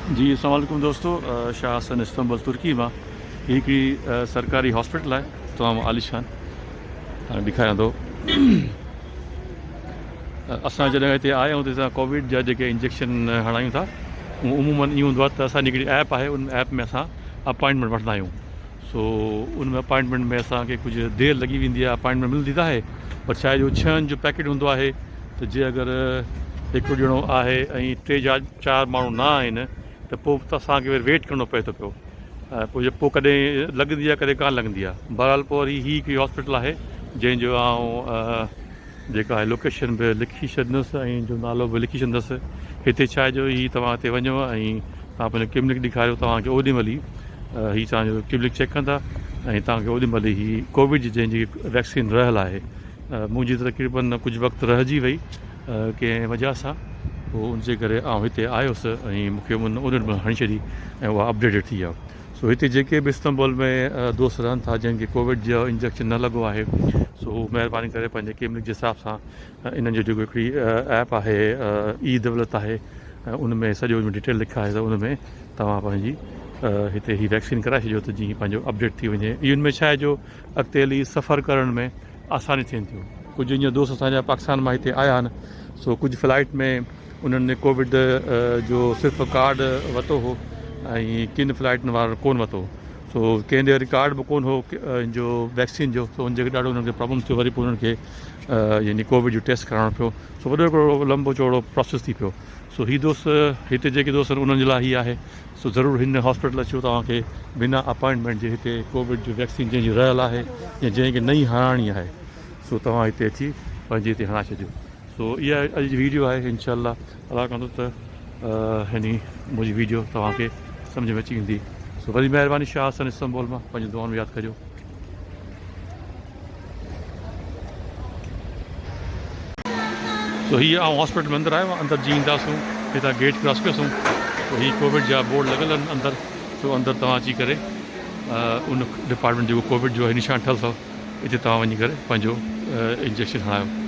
जी अस्सलाम वालेकुम दोस्तों, शाह हसन इस्तंबुल तुर्की में हिकिड़ी सरकारी हॉस्पिटल है तमामु आलिशान ॾेखारियां थो। असां जॾहिं हिते आया आहियूं त असां कोविड जा जेके इंजेक्शन हणायूं था उमूमन ईअं हूंदो आहे त असांजी हिकिड़ी ऐप आहे, उन ऐप में असां अपॉइंटमेंट वठंदा आहियूं। सो उन में अपॉइंटमेंट में असांखे कुझु देरि लॻी वेंदी आहे, अपॉइंटमेंट मिलंदी त आहे पर छा आहे जो 6 जो पैकेट हूंदो आहे त जे अगरि हिकिड़ो ॼणो आहे ऐं 3-4 माण्हू न आहिनि त पोइ त असांखे वरी वेट करिणो पए थो पियो। पोइ कॾहिं लॻंदी आहे कॾहिं कान लॻंदी आहे। बहरहाल पोइ वरी हीअ हिकिड़ी हॉस्पिटल आहे जंहिंजो आउं जेका आहे लोकेशन बि लिखी छॾंदुसि ऐं जो नालो बि लिखी छॾंदुसि। हिते छा आहे जो हीअ तव्हां हिते वञो ऐं तव्हां पंहिंजो क्लिनिक ॾेखारियो, तव्हांखे ओॾीमहिल ई हीअ तव्हांजो क्लिनिक चेक कंदा ऐं तव्हांखे ओॾीमहिल ई कोविड जी जंहिंजी वैक्सीन रहियल आहे। मुंहिंजी तक़रीबन कुझु वक़्तु रहिजी वई कंहिं वजह सां, पोइ उनजे करे आउं हिते आयुसि ऐं मूंखे उन्हनि में हणी छॾी ऐं उहा अपडेटेड थी आहे। सो हिते जेके बि इस्तंबुल में दोस्त रहनि था जंहिंखे कोविड जो इंजेक्शन न लॻो आहे सो हू महिरबानी करे पंहिंजे क्लिनिक जे हिसाब सां इन्हनि जो जेको हिकिड़ी ऐप आहे ई दौलत आहे, उन में सॼो डिटेल लिखा आहे त उन में तव्हां पंहिंजी हिते ही वैक्सीन कराए छॾियो त जीअं पंहिंजो अपडेट थी वञे। इन्हनि में छा आहे जो अॻिते हली सफ़र करण में आसानी थियनि थियूं। कुझु ईअं दोस्त असांजा पाकिस्तान मां हिते आया आहिनि, सो कुझु फ्लाइट में उन्हनि कोविड जो सिर्फ़ु कार्ड वरितो हो ऐं किन फ्लाइटनि वारनि कोन वरितो। सो कंहिं ॾे वरी कार्ड बि कोन हो जो वैक्सीन जो, सो उनजे ॾाढो उन्हनि खे प्रॉब्लम थियो। वरी पोइ उन्हनि खे यानी कोविड जो टेस्ट कराइणो पियो। सो वॾो हिकिड़ो लंबो चौड़ो प्रोसेस थी पियो। सो हीअ दोस्त हिते जेके दोस्त आहिनि उन्हनि जे लाइ हीअ आहे। सो ज़रूरु हिन हॉस्पिटल अचो, तव्हांखे बिना अपॉइंटमेंट जे हिते कोविड जो वैक्सीन जंहिंजी रहियल आहे या जंहिंखे नई हणाइणी आहे सो तव्हां हिते अची पंहिंजे हिते हणाए छॾियो। सो इहा अॼु जी वीडियो आहे। इंशाअल्लाह अलाह कंदो त हिन मुंहिंजी वीडियो तव्हांखे सम्झ में अची वेंदी। सो वरी महिरबानी शाह हसन इस्तंबुल मां पंहिंजो दुआउनि में यादि कजो। सो हीअ आउं हॉस्पिटल में अंदरि आयो आहियां। अंदरि जीअं ईंदासीं हितां गेट क्रॉस कयोसीं तो हीअ कोविड जा बोर्ड लॻल आहिनि अंदरि। सो अंदरि तव्हां अची करे उन डिपार्टमेंट जेको कोविड जो निशान ठहियलु अथव हिते तव्हां वञी करे पंहिंजो इंजेक्शन हणायो।